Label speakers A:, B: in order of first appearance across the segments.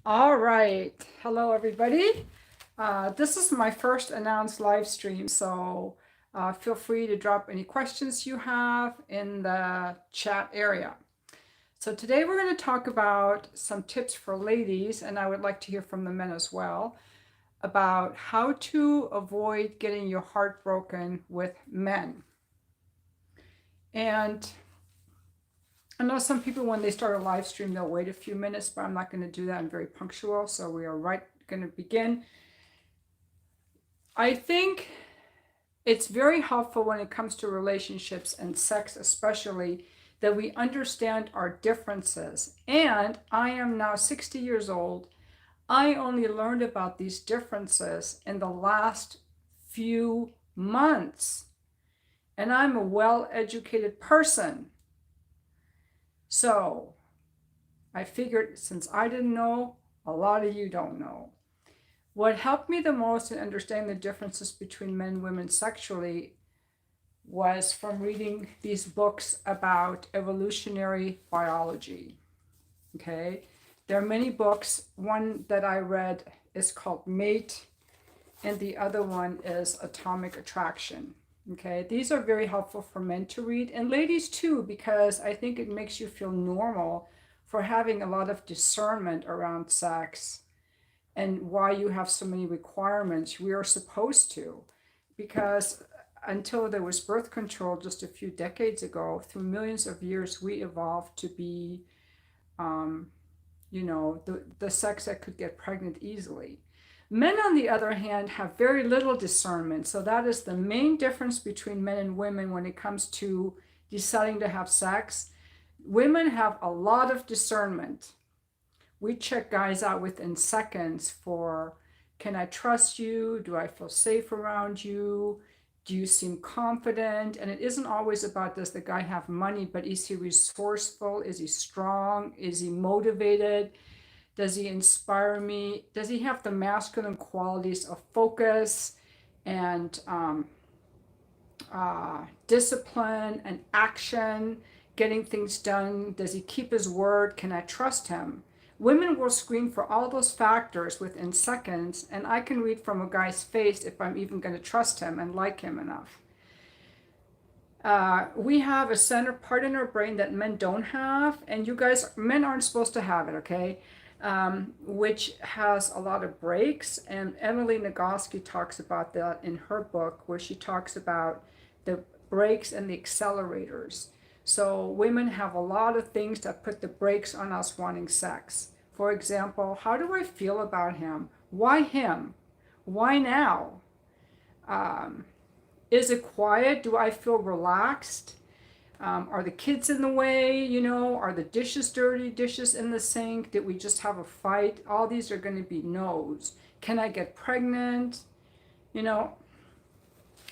A: All right. Hello, everybody. This is my first announced live stream, so feel free to drop any questions you have in the chat area. So today we're going to talk about some tips for ladies, and I would like to hear from the men as well, about how to avoid getting your heart broken with men. And I know some people, when they start a live stream, they'll wait a few minutes, but I'm not going to do that. I'm very punctual, so we are right going to begin. I think it's very helpful when it comes to relationships and sex, especially, that we understand our differences. And I am now 60 years old. I only learned about these differences in the last few months. And I'm a well educated person. So I figured since I didn't know, a lot of you don't know. What helped me the most in understanding the differences between men and women sexually was from reading these books about evolutionary biology. Okay, there are many books. One that I read is called Mate, and the other one is Atomic Attraction. Okay, these are very helpful for men to read and ladies too, because I think it makes you feel normal for having a lot of discernment around sex and why you have so many requirements. We are supposed to, because until there was birth control just a few decades ago, through millions of years, we evolved to be, um, the sex that could get pregnant easily. Men, on the other hand, have very little discernment. So that is the main difference between men and women when it comes to deciding to have sex. Women have a lot of discernment. We check guys out within seconds for, can I trust you? Do I feel safe around you? Do you seem confident? And it isn't always about, does the guy have money, but is he resourceful? Is he strong? Is he motivated? Does he inspire me? Does he have the masculine qualities of focus and discipline and action, getting things done? Does he keep his word? Can I trust him? Women will screen for all those factors within seconds, and I can read from a guy's face if I'm even going to trust him and like him enough. We have a center part in our brain that men don't have, and you guys, men aren't supposed to have it, okay? Which has a lot of breaks, and Emily Nagoski talks about that in her book, where she talks about the brakes and the accelerators. So women have a lot of things that put the brakes on us wanting sex. For example, how do I feel about him? Why him? Why now? Um, is it quiet? Do I feel relaxed? Are the kids in the way? Are the dishes dirty? Dishes in the sink? Did we just have a fight? All these are going to be no's. Can I get pregnant? You know,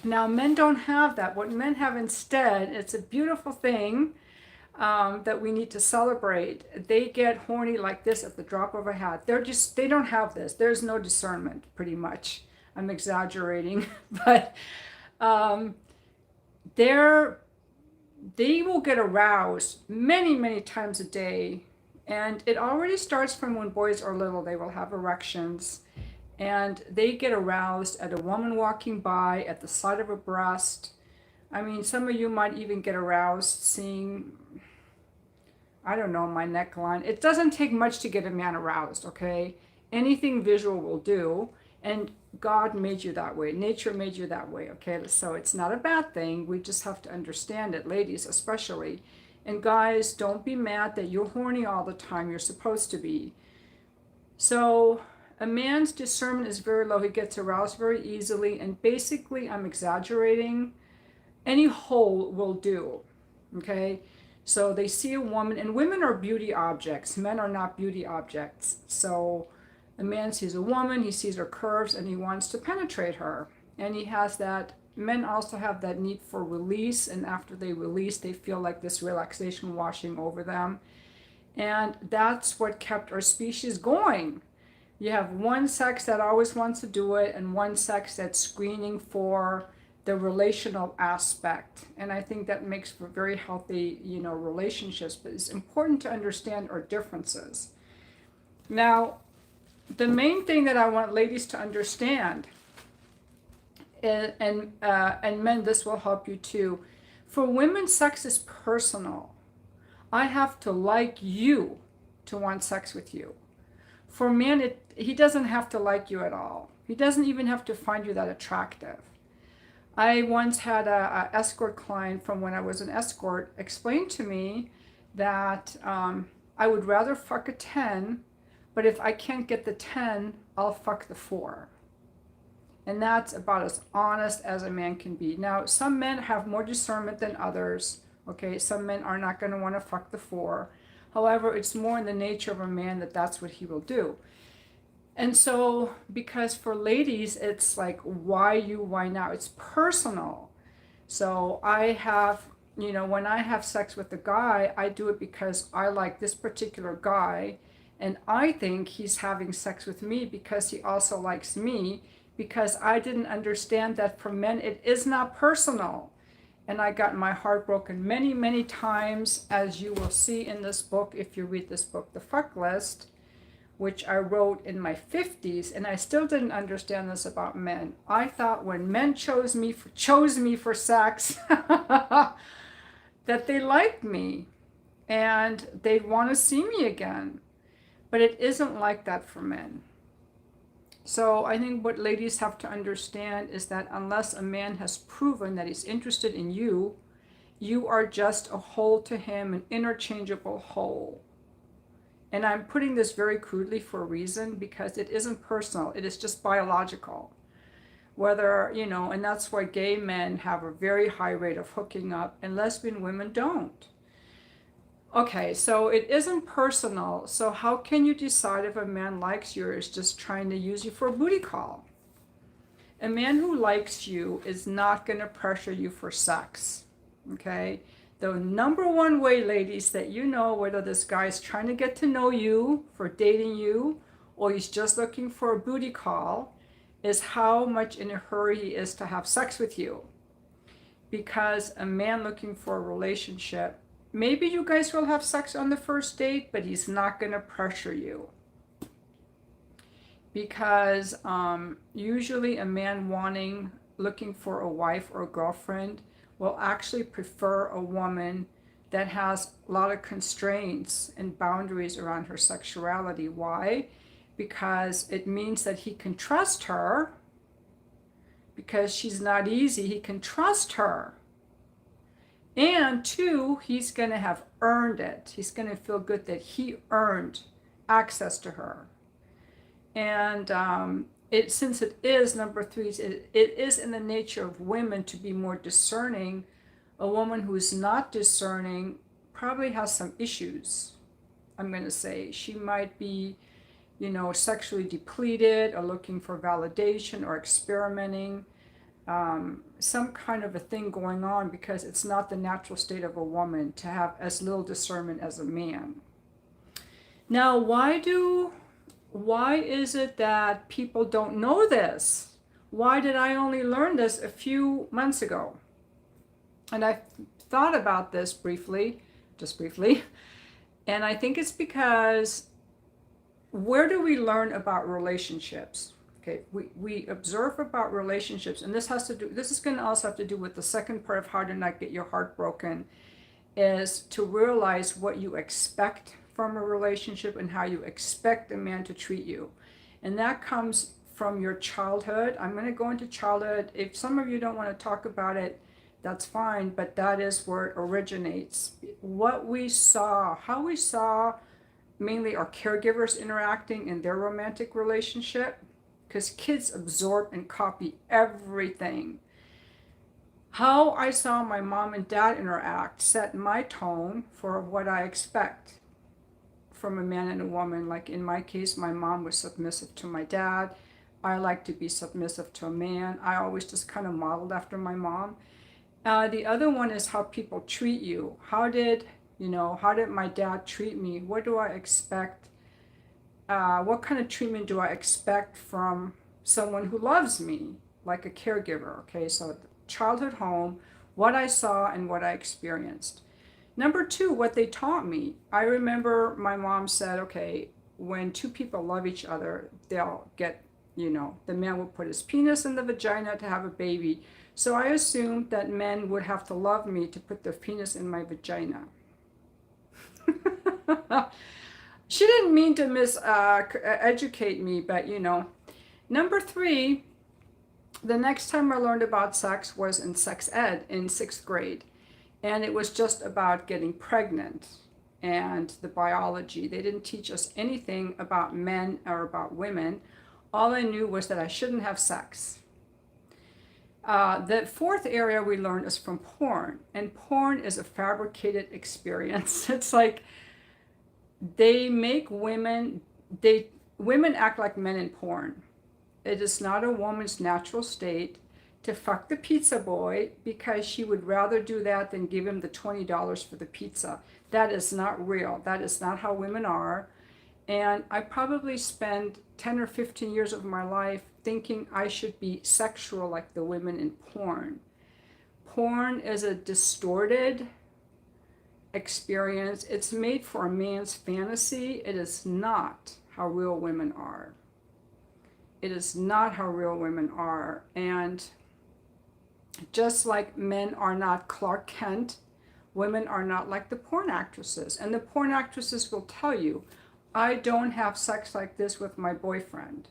A: Now men don't have that. What men have instead, it's a beautiful thing that we need to celebrate. They get horny like this at the drop of a hat. They don't have this. There's no discernment, pretty much. I'm exaggerating, but um, they're they will get aroused many, many times a day. And it already starts from when boys are little. They will have erections and they get aroused at a woman walking by, at the sight of a breast. I mean, some of you might even get aroused seeing, I don't know, my neckline. It doesn't take much to get a man aroused, okay? Anything visual will do. And God made you that way. Nature made you that way, okay? So it's not a bad thing. We just have to understand it, ladies especially. And guys, don't be mad that you're horny all the time. You're supposed to be. So a man's discernment is very low. He gets aroused very easily. And basically, I'm exaggerating. Any hole will do, okay? So they see a woman, and women are beauty objects. Men are not beauty objects. So a man sees a woman, he sees her curves, and he wants to penetrate her. And he has that, men also have that need for release, and after they release, they feel like this relaxation washing over them. And that's what kept our species going. You have one sex that always wants to do it, and one sex that's screening for the relational aspect. And I think that makes for very healthy, relationships. But it's important to understand our differences. Now, the main thing that I want ladies to understand, and men, this will help you too. For women, sex is personal. I have to like you to want sex with you. For men, he doesn't have to like you at all. He doesn't even have to find you that attractive. I once had a escort client from when I was an escort explain to me that I would rather fuck a 10, but if I can't get the 10, I'll fuck the 4. And that's about as honest as a man can be. Now, some men have more discernment than others. Okay, some men are not going to want to fuck the 4. However, it's more in the nature of a man that that's what he will do. And so, because for ladies, it's like, why you, why now? It's personal. So I have, when I have sex with a guy, I do it because I like this particular guy. And I think he's having sex with me because he also likes me, because I didn't understand that for men, it is not personal. And I got my heart broken many, many times, as you will see in this book, if you read this book, The Fuck List, which I wrote in my 50s, and I still didn't understand this about men. I thought when men chose me for sex, that they liked me and they'd want to see me again. But it isn't like that for men. So I think what ladies have to understand is that unless a man has proven that he's interested in you, you are just a whole to him, an interchangeable whole. And I'm putting this very crudely for a reason, because it isn't personal. It is just biological. Whether, and that's why gay men have a very high rate of hooking up and lesbian women don't. Okay, so it isn't personal. So how can you decide if a man likes you or is just trying to use you for a booty call? A man who likes you is not going to pressure you for sex. Okay? The number one way, ladies, that you know whether this guy is trying to get to know you for dating you or he's just looking for a booty call is how much in a hurry he is to have sex with you. Because a man looking for a relationship, maybe you guys will have sex on the first date, but he's not going to pressure you. Because usually a man looking for a wife or a girlfriend will actually prefer a woman that has a lot of constraints and boundaries around her sexuality. Why? Because it means that he can trust her. Because she's not easy, he can trust her. And 2, he's going to have earned it. He's going to feel good that he earned access to her. And since it is, number 3, it is in the nature of women to be more discerning. A woman who is not discerning probably has some issues. I'm going to say she might be, sexually depleted or looking for validation or experimenting. Some kind of a thing going on, because it's not the natural state of a woman to have as little discernment as a man. Now, why is it that people don't know this? Why did I only learn this a few months ago? And I thought about this just briefly, and I think it's because where do we learn about relationships? Okay, we observe about relationships, and this is going to also have to do with the second part of how to not get your heart broken, is to realize what you expect from a relationship and how you expect a man to treat you. And that comes from your childhood. I'm going to go into childhood. If some of you don't want to talk about it, that's fine, but that is where it originates. What we saw, how we saw mainly our caregivers interacting in their romantic relationship, because kids absorb and copy everything. How I saw my mom and dad interact set my tone for what I expect from a man and a woman. Like in my case, my mom was submissive to my dad. I like to be submissive to a man. I always just kind of modeled after my mom. The other one is how people treat you. How did my dad treat me? What do I expect? What kind of treatment do I expect from someone who loves me, like a caregiver? Okay, so childhood home, what I saw and what I experienced. Number 2, what they taught me. I remember my mom said, okay, when two people love each other, they'll get, the man will put his penis in the vagina to have a baby. So I assumed that men would have to love me to put their penis in my vagina. She didn't mean to educate me, but Number three, the next time I learned about sex was in sex ed in sixth grade. And it was just about getting pregnant and the biology. They didn't teach us anything about men or about women. All I knew was that I shouldn't have sex. The fourth area we learned is from porn. And porn is a fabricated experience. It's like they make women act like men in porn. It is not a woman's natural state to fuck the pizza boy because she would rather do that than give him the $20 for the pizza. That is not real. That is not how women are. And I probably spent 10 or 15 years of my life thinking I should be sexual like the women in porn. Porn is a distorted experience. It's made for a man's fantasy. It is not how real women are. It is not how real women are. And just like men are not Clark Kent, women are not like the porn actresses. And the porn actresses will tell you, I don't have sex like this with my boyfriend.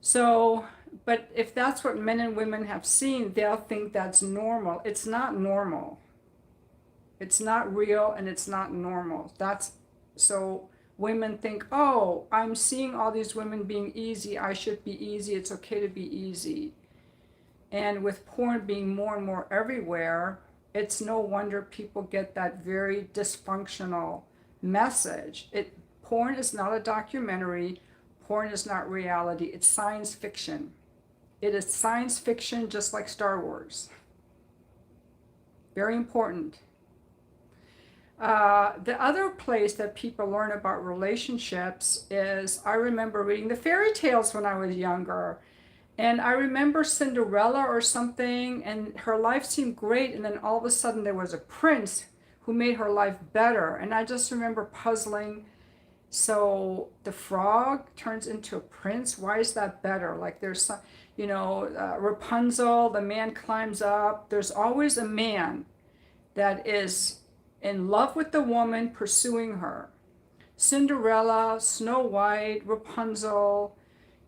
A: So, but if that's what men and women have seen, they'll think that's normal. It's not normal. It's not real and it's not normal. So women think, oh, I'm seeing all these women being easy. I should be easy. It's okay to be easy. And with porn being more and more everywhere, it's no wonder people get that very dysfunctional message. Porn is not a documentary. Porn is not reality. It's science fiction. It is science fiction just like Star Wars. Very important. The other place that people learn about relationships is, I remember reading the fairy tales when I was younger. And I remember Cinderella or something, and her life seemed great. And then all of a sudden there was a prince who made her life better. And I just remember puzzling. So the frog turns into a prince. Why is that better? Like there's some, Rapunzel, the man climbs up. There's always a man that is in love with the woman pursuing her. Cinderella, Snow White, Rapunzel,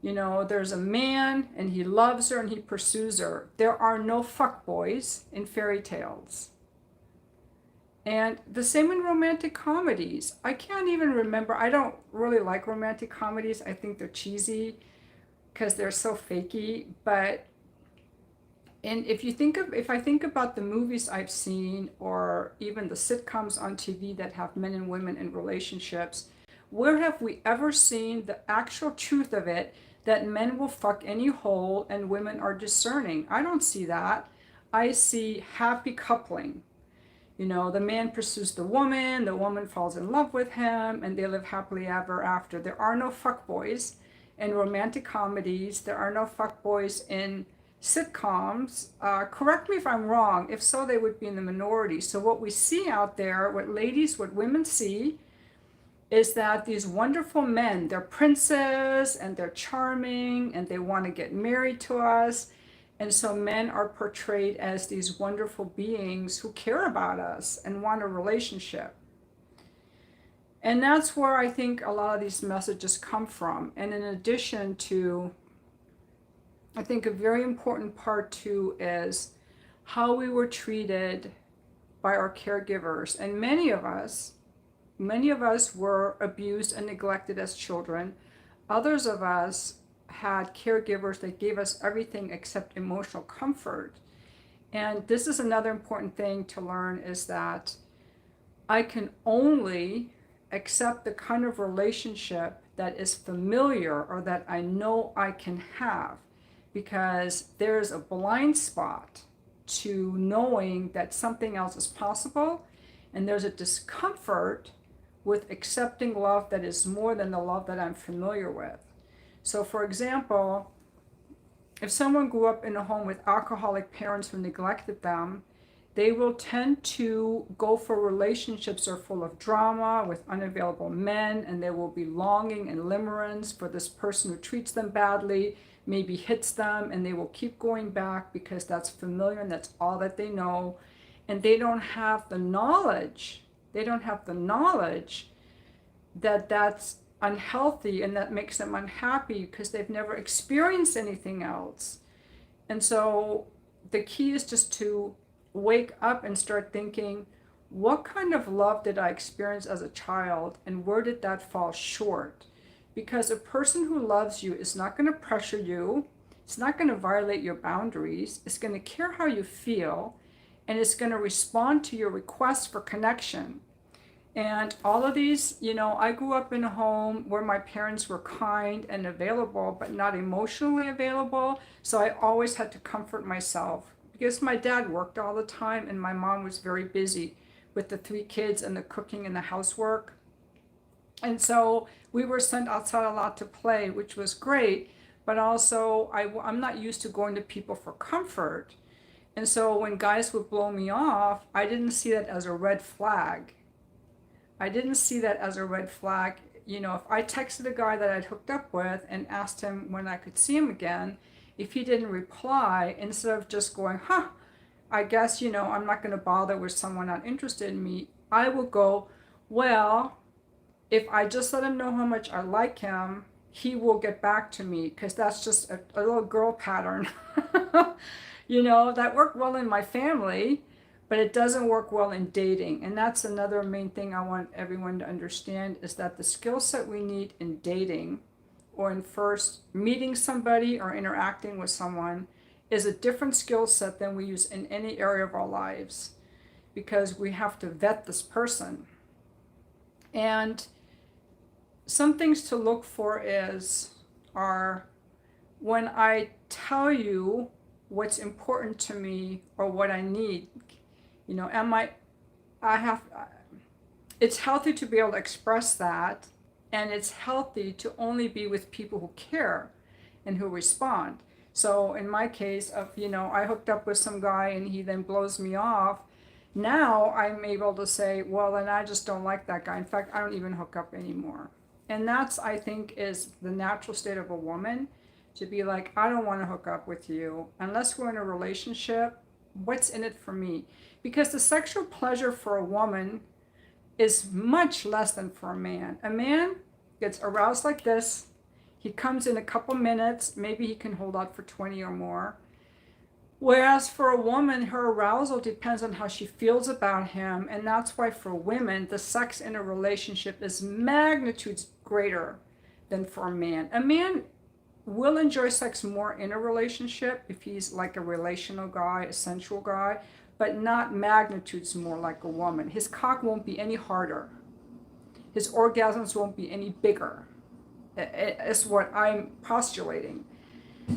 A: there's a man and he loves her and he pursues her. There are no fuckboys in fairy tales. And the same in romantic comedies. I can't even remember. I don't really like romantic comedies. I think they're cheesy because they're so fakey. And if I think about the movies I've seen or even the sitcoms on TV that have men and women in relationships, where have we ever seen the actual truth of it, that men will fuck any hole and women are discerning? I don't see that. I see happy coupling. The man pursues the woman falls in love with him, and they live happily ever after. There are no fuckboys in romantic comedies. There are no fuckboys in sitcoms. Correct me if I'm wrong. If so, they would be in the minority. So what we see out there, what women see, is that these wonderful men, they're princes and they're charming and they want to get married to us. And so men are portrayed as these wonderful beings who care about us and want a relationship. And that's where I think a lot of these messages come from. And in addition to, I think a very important part too is how we were treated by our caregivers. And many of us were abused and neglected as children. Others of us had caregivers that gave us everything except emotional comfort. And this is another important thing to learn, is that I can only accept the kind of relationship that is familiar or that I know I can have, because there's a blind spot to knowing that something else is possible, and there's a discomfort with accepting love that is more than the love that I'm familiar with. So for example, if someone grew up in a home with alcoholic parents who neglected them, they will tend to go for relationships that are full of drama with unavailable men, and they will be longing and limerence for this person who treats them badly, maybe hits them, and they will keep going back because that's familiar and that's all that they know. And they don't have the knowledge. They don't have the knowledge that that's unhealthy and that makes them unhappy because they've never experienced anything else. And so the key is just to wake up and start thinking, what kind of love did I experience as a child and where did that fall short? Because a person who loves you is not going to pressure you, it's not going to violate your boundaries, it's going to care how you feel, and it's going to respond to your request for connection. And all of these, I grew up in a home where my parents were kind and available, but not emotionally available. So I always had to comfort myself because my dad worked all the time and my mom was very busy with the 3 kids and the cooking and the housework. And so we were sent outside a lot to play, which was great. But also, I'm not used to going to people for comfort. And so when guys would blow me off, I didn't see that as a red flag. I didn't see that as a red flag. If I texted a guy that I'd hooked up with and asked him when I could see him again, if he didn't reply, instead of just going, I guess, I'm not going to bother with someone not interested in me, I will go, well, if I just let him know how much I like him, he will get back to me, because that's just a little girl pattern. That worked well in my family, but it doesn't work well in dating. And that's another main thing I want everyone to understand, is that the skill set we need in dating or in first meeting somebody or interacting with someone is a different skill set than we use in any area of our lives, because we have to vet this person. And some things to look for are when I tell you what's important to me or what I need, it's healthy to be able to express that, and it's healthy to only be with people who care and who respond. So in my case I hooked up with some guy and he then blows me off. Now I'm able to say, well, then I just don't like that guy. In fact, I don't even hook up anymore. And that's, I think, is the natural state of a woman, to be like, I don't want to hook up with you unless we're in a relationship. What's in it for me? Because the sexual pleasure for a woman is much less than for a man. A man gets aroused like this. He comes in a couple minutes. Maybe he can hold out for 20 or more. Whereas for a woman, her arousal depends on how she feels about him. And that's why for women, the sex in a relationship is magnitudes greater than for a man. A man will enjoy sex more in a relationship if he's like a relational guy, a sensual guy, but not magnitudes more like a woman. His cock won't be any harder. His orgasms won't be any bigger. It's what I'm postulating.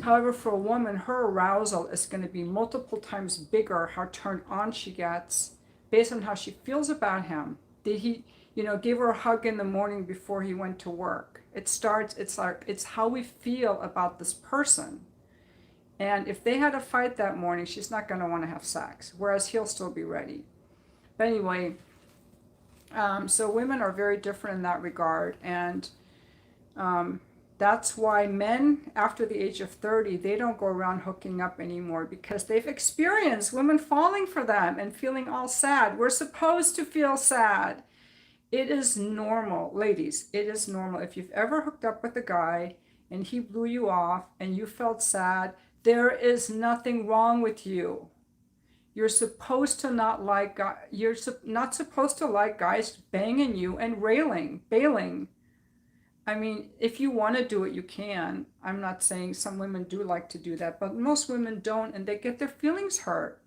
A: However, for a woman, her arousal is going to be multiple times bigger, how turned on she gets based on how she feels about him. Did he, give her a hug in the morning before he went to work? It's how we feel about this person. And if they had a fight that morning, she's not going to want to have sex, whereas he'll still be ready. But anyway, so women are very different in that regard. And that's why men after the age of 30, they don't go around hooking up anymore, because they've experienced women falling for them and feeling all sad. We're supposed to feel sad. It is normal, ladies, it is normal. If you've ever hooked up with a guy and he blew you off and you felt sad, there is nothing wrong with you. You're supposed to not like you're not supposed to like guys banging you and bailing. I mean, if you want to do it, you can. I'm not saying some women do like to do that, but most women don't, and they get their feelings hurt.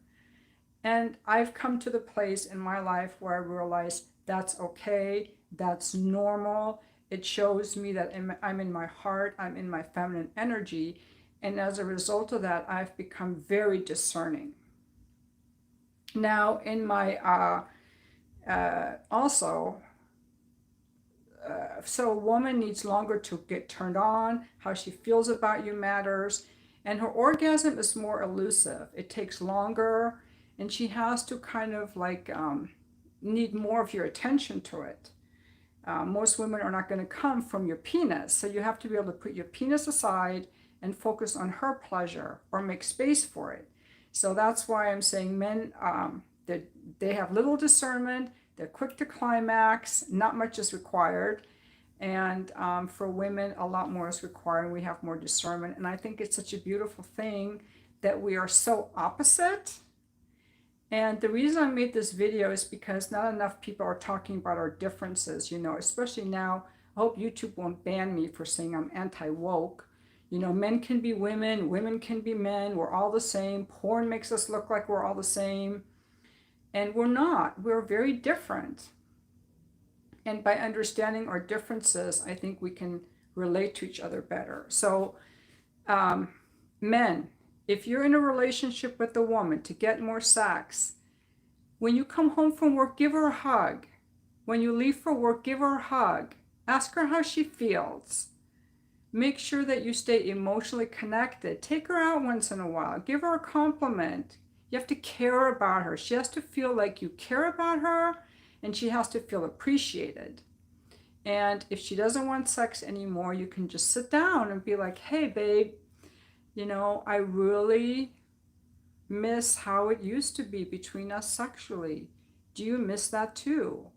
A: And I've come to the place in my life where I realize that's okay, that's normal. It shows me that I'm in my heart, I'm in my feminine energy, and as a result of that, I've become very discerning. Now, in my so a woman needs longer to get turned on. How she feels about you matters, and her orgasm is more elusive. It takes longer, and she has to kind of like need more of your attention to it. Most women are not going to come from your penis, so you have to be able to put your penis aside and focus on her pleasure or make space for it. So that's why I'm saying men, they have little discernment, they're quick to climax, not much is required. And for women, a lot more is required. We have more discernment. And I think it's such a beautiful thing that we are so opposite. And the reason I made this video is because not enough people are talking about our differences, you know, especially now. I hope YouTube won't ban me for saying I'm anti-woke. You know, men can be women, women can be men, we're all the same. Porn makes us look like we're all the same. And we're not. We're very different. And by understanding our differences, I think we can relate to each other better. So, men, if you're in a relationship with a woman to get more sex, when you come home from work, give her a hug. When you leave for work, give her a hug. Ask her how she feels. Make sure that you stay emotionally connected. Take her out once in a while. Give her a compliment. You have to care about her. She has to feel like you care about her, and she has to feel appreciated. And if she doesn't want sex anymore, you can just sit down and be like, hey, babe, you know, I really miss how it used to be between us sexually. Do you miss that too?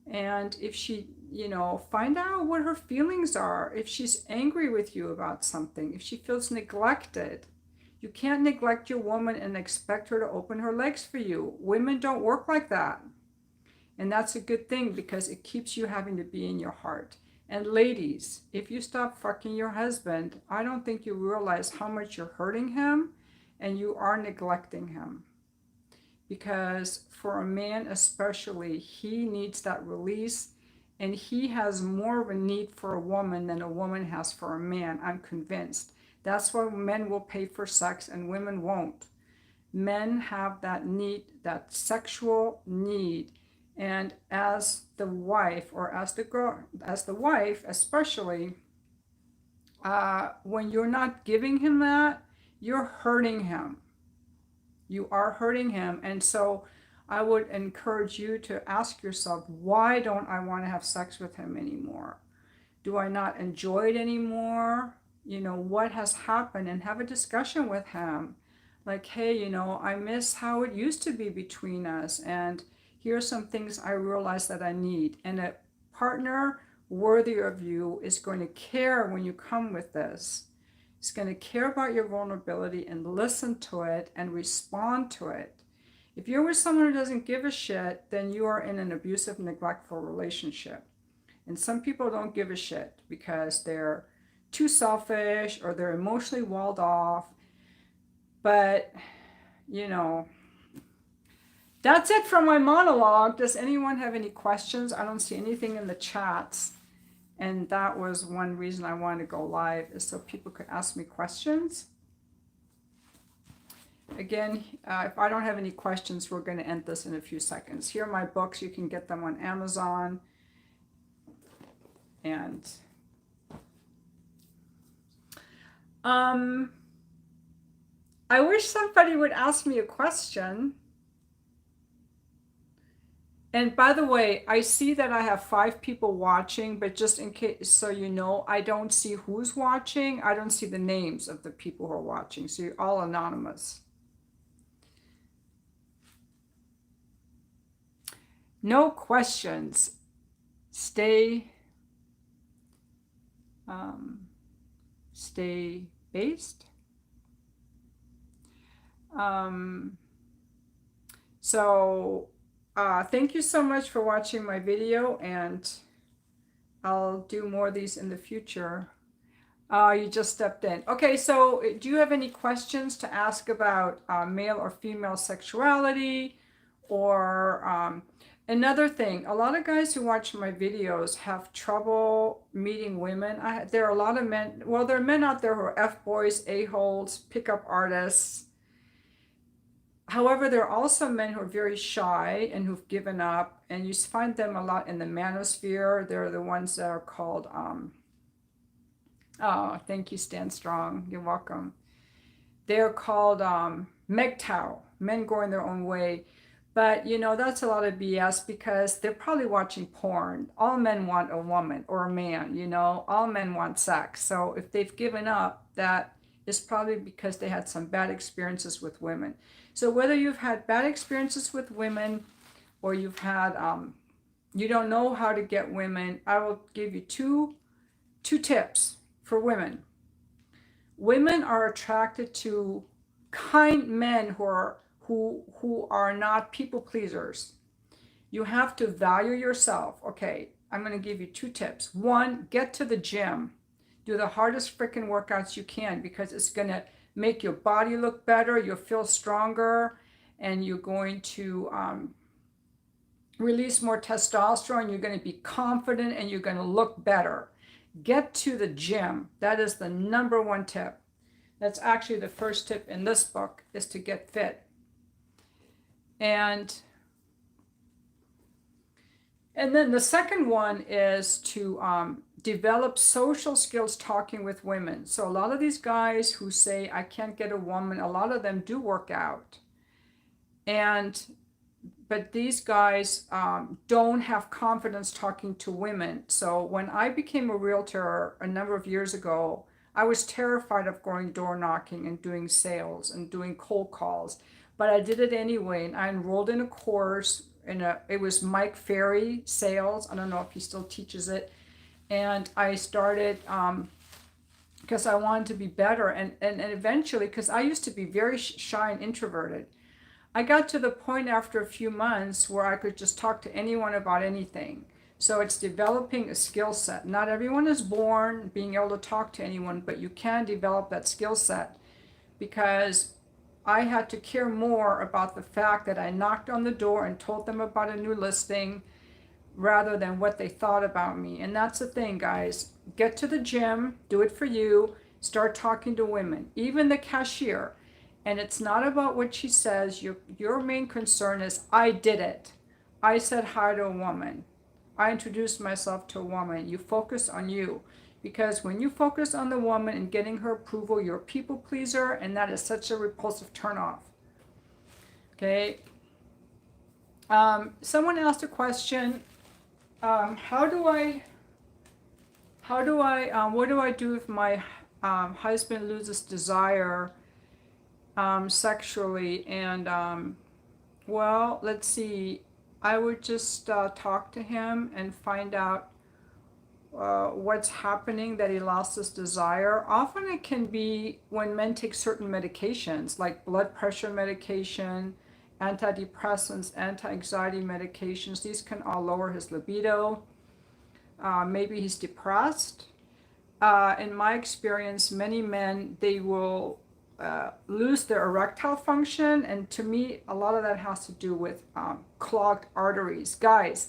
A: And if she, you know, find out what her feelings are. If she's angry with you about something, if she feels neglected. You can't neglect your woman and expect her to open her legs for you. Women don't work like that. And that's a good thing because it keeps you having to be in your heart. And ladies, if you stop fucking your husband, I don't think you realize how much you're hurting him and you are neglecting him. Because for a man especially, he needs that release, and he has more of a need for a woman than a woman has for a man, I'm convinced. That's why men will pay for sex and women won't. Men have that need, that sexual need. And as the wife, or as the girl, as the wife especially, when you're not giving him that, you're hurting him. You are hurting him. And so I would encourage you to ask yourself, why don't I want to have sex with him anymore? Do I not enjoy it anymore? You know, what has happened? And have a discussion with him. Like, hey, you know, I miss how it used to be between us. And here are some things I realize that I need. And a partner worthy of you is going to care when you come with this. It's going to care about your vulnerability and listen to it and respond to it. If you're with someone who doesn't give a shit, then you are in an abusive, neglectful relationship. And some people don't give a shit because they're too selfish or they're emotionally walled off. But, you know, that's it for my monologue. Does anyone have any questions? I don't see anything in the chats. And that was one reason I wanted to go live, is so people could ask me questions. Again, if I don't have any questions, we're going to end this in a few seconds. Here are my books. You can get them on Amazon. And I wish somebody would ask me a question. And by the way, I see that I have 5 people watching, but just in case, so you know, I don't see who's watching. I don't see the names of the people who are watching. So you're all anonymous. No questions. Stay based. Thank you so much for watching my video, and I'll do more of these in the future. You just stepped in. Okay, so do you have any questions to ask about male or female sexuality? Or another thing, a lot of guys who watch my videos have trouble meeting women. There are a lot of men, well, there are men out there who are F-boys, a-holes, pickup artists. However, there are also men who are very shy and who've given up, and you find them a lot in the manosphere. They're the ones that are called, oh, thank you, Stand Strong. You're welcome. They're called MGTOW, men going their own way. But that's a lot of BS because they're probably watching porn. All men want a woman or a man, all men want sex. So if they've given up, that is probably because they had some bad experiences with women. So whether you've had bad experiences with women or you've had, you don't know how to get women, I will give you two tips for women. Women are attracted to kind men who are not people pleasers. You have to value yourself. Okay, I'm going to give you two tips. One, get to the gym. Do the hardest freaking workouts you can because it's going to make your body look better. You'll feel stronger and you're going to release more testosterone. You're going to be confident and you're going to look better. Get to the gym. That is the number one tip. That's actually the first tip in this book, is to get fit. And then the second one is to develop social skills talking with women. So a lot of these guys who say, I can't get a woman, a lot of them do work out. But these guys don't have confidence talking to women. So when I became a realtor a number of years ago, I was terrified of going door knocking and doing sales and doing cold calls. But I did it anyway, and I enrolled in a course. It was Mike Ferry Sales. I don't know if he still teaches it. And I started because I wanted to be better. And eventually, because I used to be very shy and introverted, I got to the point after a few months where I could just talk to anyone about anything. So it's developing a skill set. Not everyone is born being able to talk to anyone, but you can develop that skill set, because I had to care more about the fact that I knocked on the door and told them about a new listing rather than what they thought about me. And that's the thing, guys. Get to the gym, do it for you, start talking to women, even the cashier. And it's not about what she says. Your main concern is, I did it. I said hi to a woman. I introduced myself to a woman. You focus on you. Because when you focus on the woman and getting her approval, you're a people pleaser, and that is such a repulsive turnoff. Okay. Someone asked a question. What do I do if my husband loses desire sexually? And well, let's see. I would just talk to him and find out what's happening that he lost his desire. Often it can be when men take certain medications like blood pressure medication, antidepressants, anti-anxiety medications. These can all lower his libido. Maybe he's depressed. In my experience, many men, they will lose their erectile function, and to me a lot of that has to do with clogged arteries. Guys,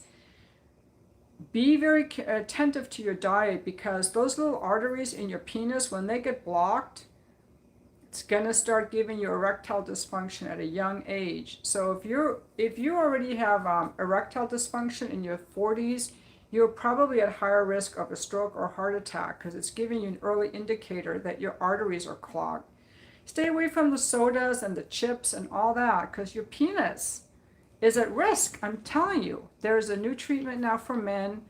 A: be very attentive to your diet, because those little arteries in your penis, when they get blocked, it's gonna start giving you erectile dysfunction at a young age. So if you already have erectile dysfunction in your 40s, you're probably at higher risk of a stroke or heart attack, because it's giving you an early indicator that your arteries are clogged. Stay away from the sodas and the chips and all that, because your penis is at risk. I'm telling you, there's a new treatment now for men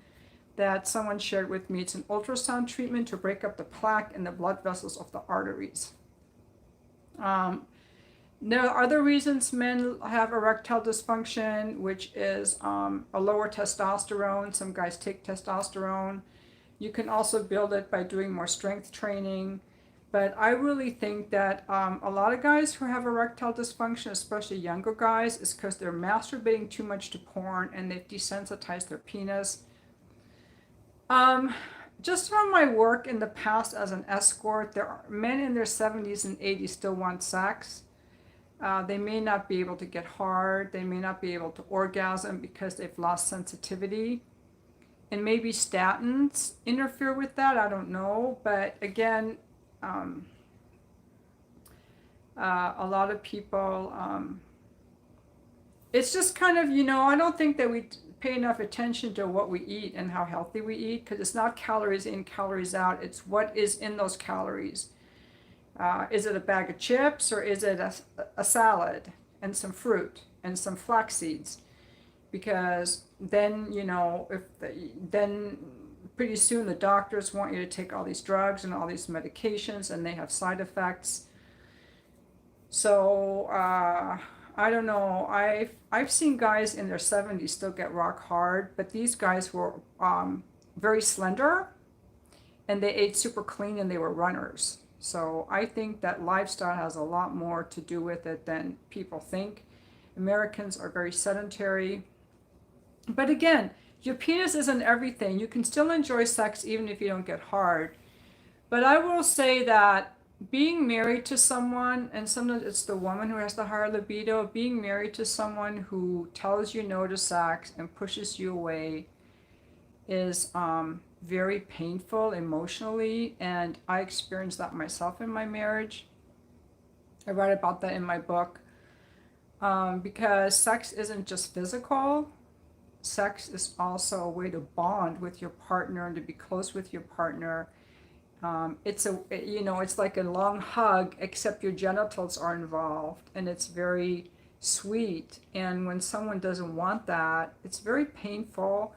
A: that someone shared with me. It's an ultrasound treatment to break up the plaque in the blood vessels of the arteries. There are other reasons men have erectile dysfunction, which is a lower testosterone. Some guys take testosterone. You can also build it by doing more strength training. But I really think that a lot of guys who have erectile dysfunction, especially younger guys, is because they're masturbating too much to porn and they've desensitized their penis. Just from my work in the past as an escort, there are men in their 70s and 80s still want sex. They may not be able to get hard. They may not be able to orgasm because they've lost sensitivity. And maybe statins interfere with that. I don't know. But again, a lot of people, it's just kind of, I don't think that we pay enough attention to what we eat and how healthy we eat, because it's not calories in, calories out. It's what is in those calories. Is it a bag of chips or is it a salad and some fruit and some flax seeds? Because then, then pretty soon the doctors want you to take all these drugs and all these medications and they have side effects. So I don't know. I've seen guys in their 70s still get rock hard, but these guys were very slender and they ate super clean and they were runners. So I think that lifestyle has a lot more to do with it than people think. Americans are very sedentary. But again, your penis isn't everything. You can still enjoy sex even if you don't get hard. But I will say that being married to someone, and sometimes it's the woman who has the higher libido, being married to someone who tells you no to sex and pushes you away is very painful emotionally. And I experienced that myself in my marriage. I write about that in my book because sex isn't just physical. Sex is also a way to bond with your partner and to be close with your partner. It's like a long hug, except your genitals are involved, and it's very sweet. And when someone doesn't want that, it's very painful.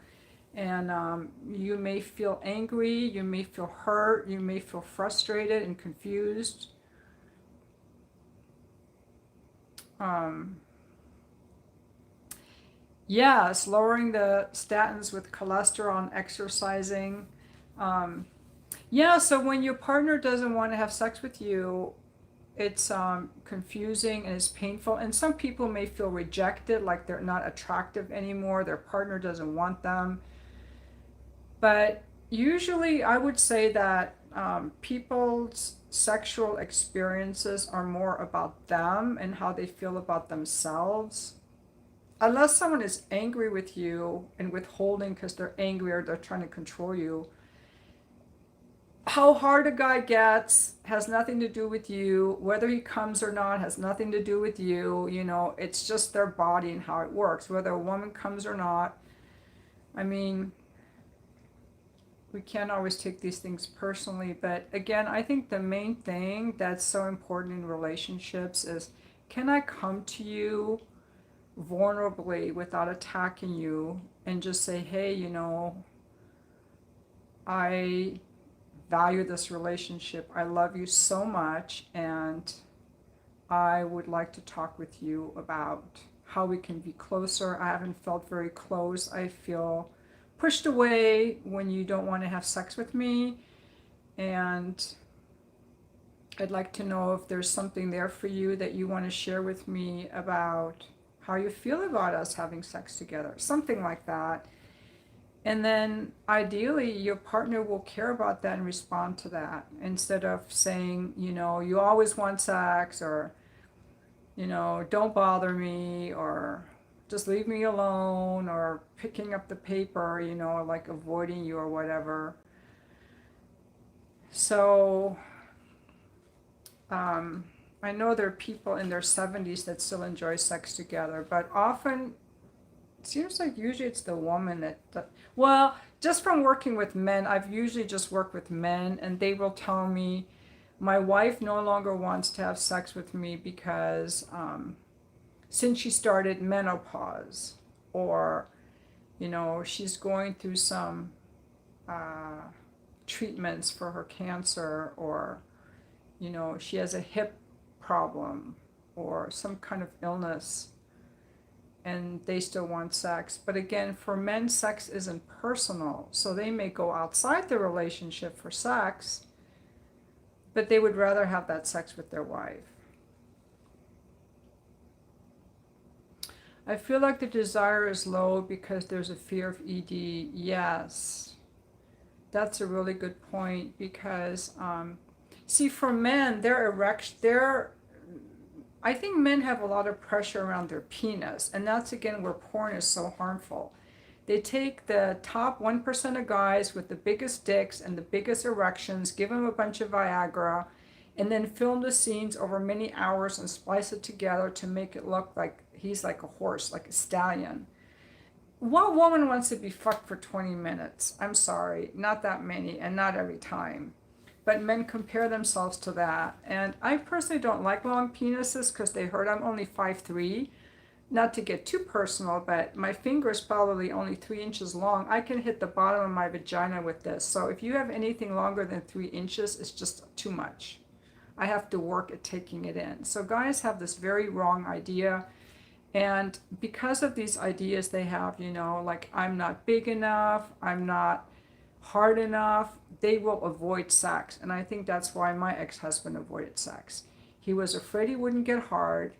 A: And you may feel angry, you may feel hurt, you may feel frustrated and confused. Um, yes, lowering the statins with cholesterol and exercising. Yeah, so when your partner doesn't want to have sex with you, it's confusing and it's painful. And some people may feel rejected, like they're not attractive anymore, their partner doesn't want them. But usually, I would say that people's sexual experiences are more about them and how they feel about themselves. Unless someone is angry with you and withholding because they're angry or they're trying to control you, how hard a guy gets has nothing to do with you. Whether he comes or not has nothing to do with you. It's just their body and how it works. Whether a woman comes or not, I mean, we can't always take these things personally. But again, I think the main thing that's so important in relationships is, can I come to you vulnerably without attacking you and just say, hey, I value this relationship. I love you so much, and I would like to talk with you about how we can be closer. I haven't felt very close. I feel pushed away when you don't want to have sex with me, and I'd like to know if there's something there for you that you want to share with me about how you feel about us having sex together, something like that. And then ideally, your partner will care about that and respond to that instead of saying, you always want sex, or, don't bother me, or just leave me alone, or picking up the paper, like avoiding you or whatever. So I know there are people in their 70s that still enjoy sex together, but often it seems like usually it's the woman well, just from working with men, I've usually just worked with men, and they will tell me, my wife no longer wants to have sex with me because since she started menopause, or, she's going through some treatments for her cancer, or, she has a hip problem or some kind of illness, and they still want sex. But again, for men, sex isn't personal. So they may go outside the relationship for sex, but they would rather have that sex with their wife. I feel like the desire is low because there's a fear of ED. Yes, that's a really good point, because see, for men, I think men have a lot of pressure around their penis, and that's again where porn is so harmful. They take the top 1% of guys with the biggest dicks and the biggest erections, give them a bunch of Viagra, and then film the scenes over many hours and splice it together to make it look like he's like a horse, like a stallion. What woman wants to be fucked for 20 minutes? I'm sorry, not that many, and not every time. but men compare themselves to that. And I personally don't like long penises because they hurt. I'm only 5'3". Not to get too personal, but my finger is probably only 3 inches long. I can hit the bottom of my vagina with this. So if you have anything longer than 3 inches, it's just too much. I have to work at taking it in. So guys have this very wrong idea. And because of these ideas they have, like I'm not big enough, I'm not hard enough, they will avoid sex. And I think that's why my ex-husband avoided sex. He was afraid he wouldn't get hard.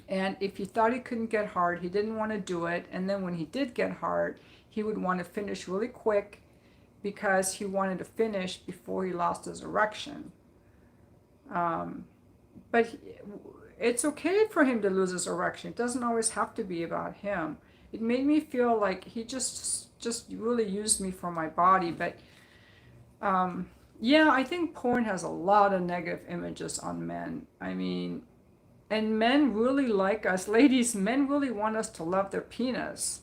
A: And if he thought he couldn't get hard, he didn't want to do it. And then when he did get hard, he would want to finish really quick because he wanted to finish before he lost his erection. But it's okay for him to lose his erection. It doesn't always have to be about him. It made me feel like he just really used me for my body. But yeah, I think porn has a lot of negative images on men. I mean, and men really like us. Ladies, men really want us to love their penis.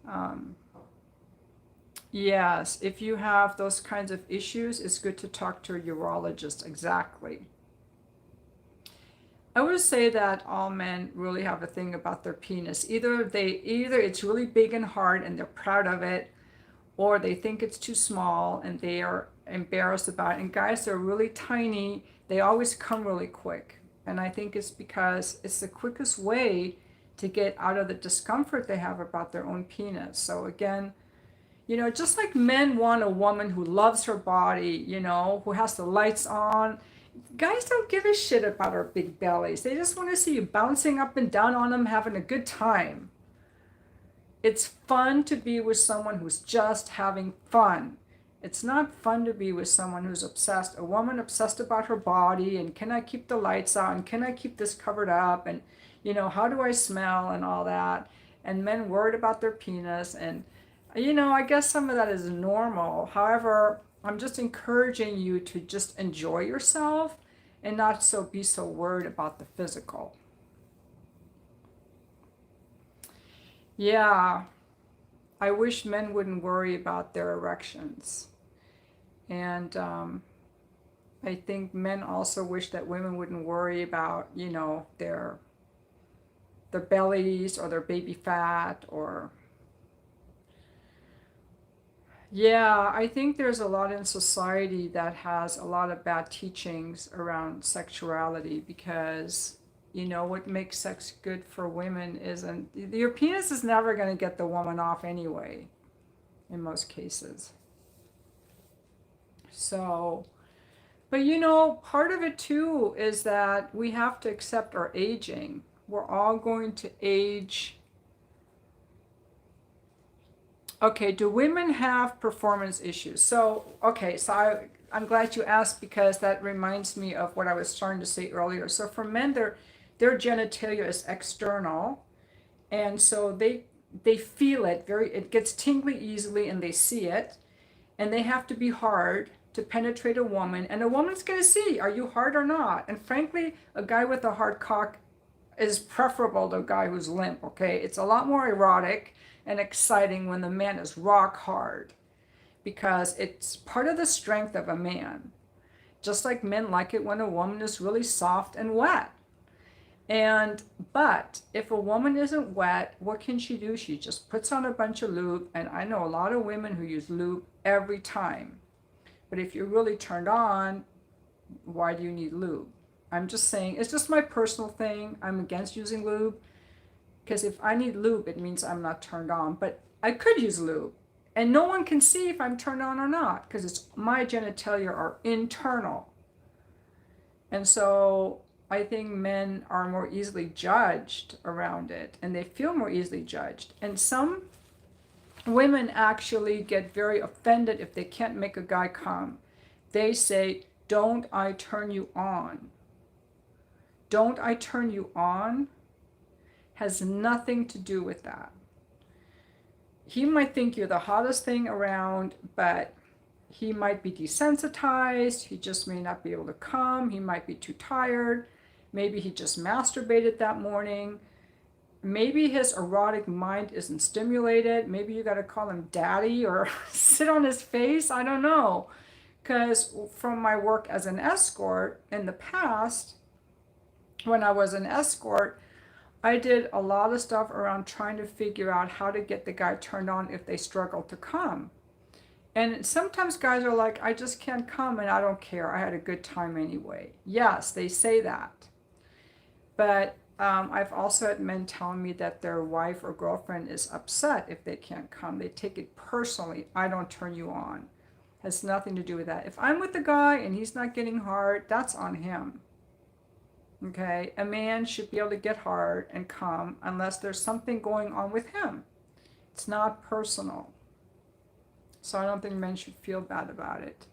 A: Um, yes, if you have those kinds of issues, it's good to talk to a urologist. Exactly. I would say that all men really have a thing about their penis. Either it's really big and hard and they're proud of it, or they think it's too small and they are embarrassed about it. And guys that are really tiny, they always come really quick. And I think it's because it's the quickest way to get out of the discomfort they have about their own penis. So again, just like men want a woman who loves her body, who has the lights on, guys don't give a shit about our big bellies. They just want to see you bouncing up and down on them, having a good time. It's fun to be with someone who's just having fun. It's not fun to be with someone who's obsessed, a woman obsessed about her body and can I keep the lights on and can I keep this covered up and, how do I smell and all that. And men worried about their penis. And, I guess some of that is normal. However, I'm just encouraging you to just enjoy yourself and not be so worried about the physical. Yeah, I wish men wouldn't worry about their erections. And I think men also wish that women wouldn't worry about, their bellies or their baby fat or yeah, I think there's a lot in society that has a lot of bad teachings around sexuality because what makes sex good for women isn't your penis is never going to get the woman off anyway in most cases. So, but part of it too is that we have to accept our aging. We're all going to age. Okay, do women have performance issues? I'm glad you asked because that reminds me of what I was starting to say earlier. So for men, their genitalia is external, and so they feel it it gets tingly easily, and they see it, and they have to be hard to penetrate a woman, and a woman's going to see, are you hard or not? And frankly, a guy with a hard cock is preferable to a guy who's limp, okay? It's a lot more erotic and exciting when the man is rock hard because it's part of the strength of a man. Just like men like it when a woman is really soft and wet. But if a woman isn't wet, what can she do? She just puts on a bunch of lube, and I know a lot of women who use lube every time. But if you're really turned on, why do you need lube? I'm just saying, it's just my personal thing. I'm against using lube because if I need lube, it means I'm not turned on. But I could use lube, and no one can see if I'm turned on or not because it's my genitalia are internal. And so I think men are more easily judged around it, and they feel more easily judged. And some women actually get very offended if they can't make a guy come. They say, "Don't I turn you on?" "Don't I turn you on?" has nothing to do with that. He might think you're the hottest thing around, but he might be desensitized. He just may not be able to come. He might be too tired. Maybe he just masturbated that morning. Maybe his erotic mind isn't stimulated. Maybe you got to call him daddy or sit on his face. I don't know. Because from my work as an escort in the past, when I was an escort, I did a lot of stuff around trying to figure out how to get the guy turned on if they struggle to come. And sometimes guys are like, I just can't come and I don't care. I had a good time anyway. Yes, they say that. But I've also had men telling me that their wife or girlfriend is upset if they can't come. They take it personally. I don't turn you on. Has nothing to do with that. If I'm with the guy and he's not getting hard, that's on him. Okay, a man should be able to get hard and come unless there's something going on with him. It's not personal. So I don't think men should feel bad about it.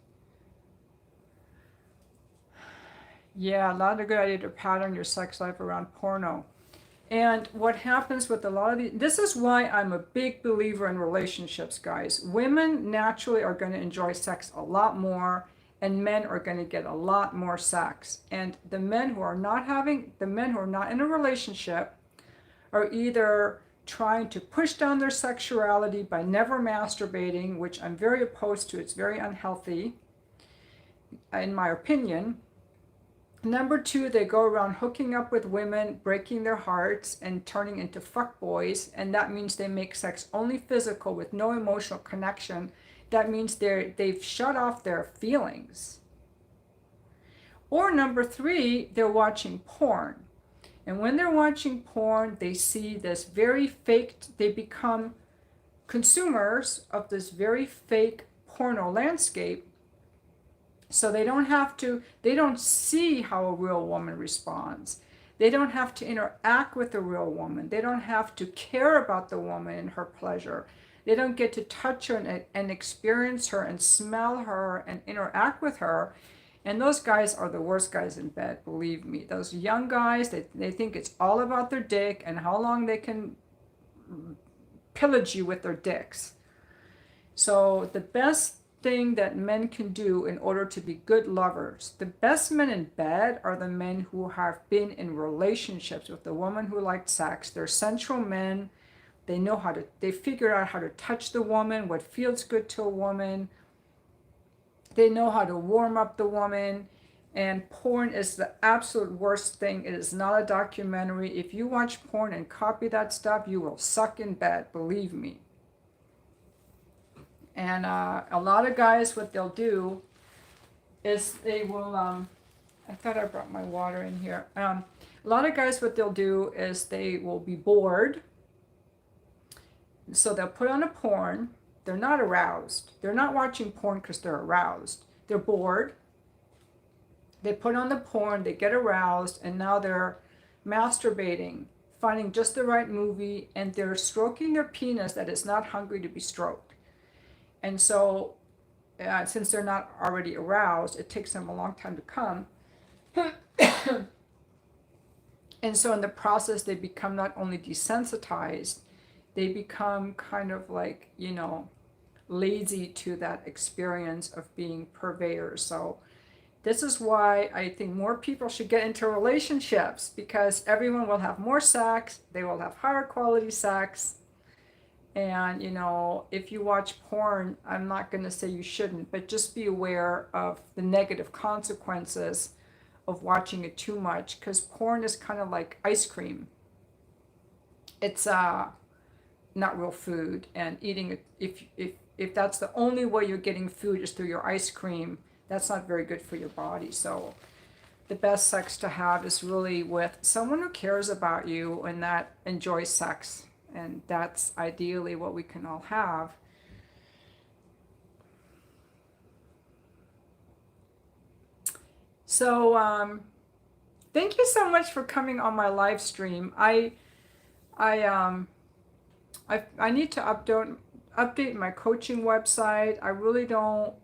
A: Yeah, a lot of good idea to pattern your sex life around porno. And what happens with a lot of these, this is why I'm a big believer in relationships, guys. Women naturally are going to enjoy sex a lot more, and men are going to get a lot more sex. And the men who are not in a relationship are either trying to push down their sexuality by never masturbating, which I'm very opposed to. It's very unhealthy, in my opinion. Number two, they go around hooking up with women, breaking their hearts, and turning into fuckboys. And that means they make sex only physical with no emotional connection. That means they've shut off their feelings. Or number three, they're watching porn. And when they're watching porn, they see this very fake, they become consumers of this very fake porno landscape. So they don't see how a real woman responds. They don't have to interact with a real woman. They don't have to care about the woman and her pleasure. They don't get to touch her and experience her and smell her and interact with her. And those guys are the worst guys in bed, believe me. Those young guys, they think it's all about their dick and how long they can pillage you with their dicks. So the best thing that men can do in order to be good lovers, the best men in bed are the men who have been in relationships with the woman who liked sex. They're sensual men. They figure out how to touch the woman, what feels good to a woman. They know how to warm up the woman. And porn is the absolute worst thing. It is not a documentary. If you watch porn and copy that stuff, you will suck in bed, believe me. And a lot of guys, what they'll do is they will, I thought I brought my water in here. A lot of guys, what they'll do is they will be bored. So they'll put on a porn. They're not aroused. They're not watching porn because they're aroused. They're bored. They put on the porn, they get aroused, and now they're masturbating, finding just the right movie, and they're stroking their penis that is not hungry to be stroked. And so, since they're not already aroused, it takes them a long time to come. And so in the process, they become not only desensitized, they become kind of like, lazy to that experience of being purveyors. So this is why I think more people should get into relationships, because everyone will have more sex, they will have higher quality sex. And, if you watch porn, I'm not going to say you shouldn't, but just be aware of the negative consequences of watching it too much, because porn is kind of like ice cream. It's not real food, and eating it, if that's the only way you're getting food is through your ice cream, that's not very good for your body. So the best sex to have is really with someone who cares about you and that enjoys sex. And that's ideally what we can all have. So thank you so much for coming on my live stream. I need to update my coaching website. I really don't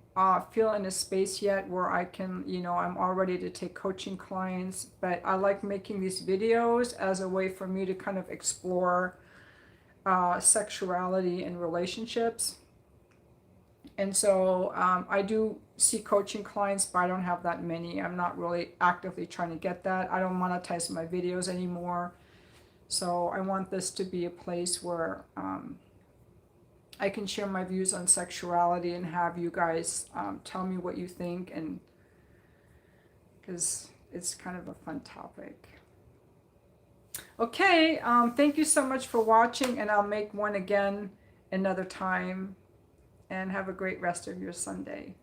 A: feel in a space yet where I can, I'm all ready to take coaching clients, but I like making these videos as a way for me to kind of explore sexuality and relationships. And so I do see coaching clients, but I don't have that many. I'm not really actively trying to get that. I don't monetize my videos anymore. So I want this to be a place where I can share my views on sexuality and have you guys tell me what you think, and because it's kind of a fun topic. Okay, thank you so much for watching, and I'll make one again another time, and have a great rest of your Sunday.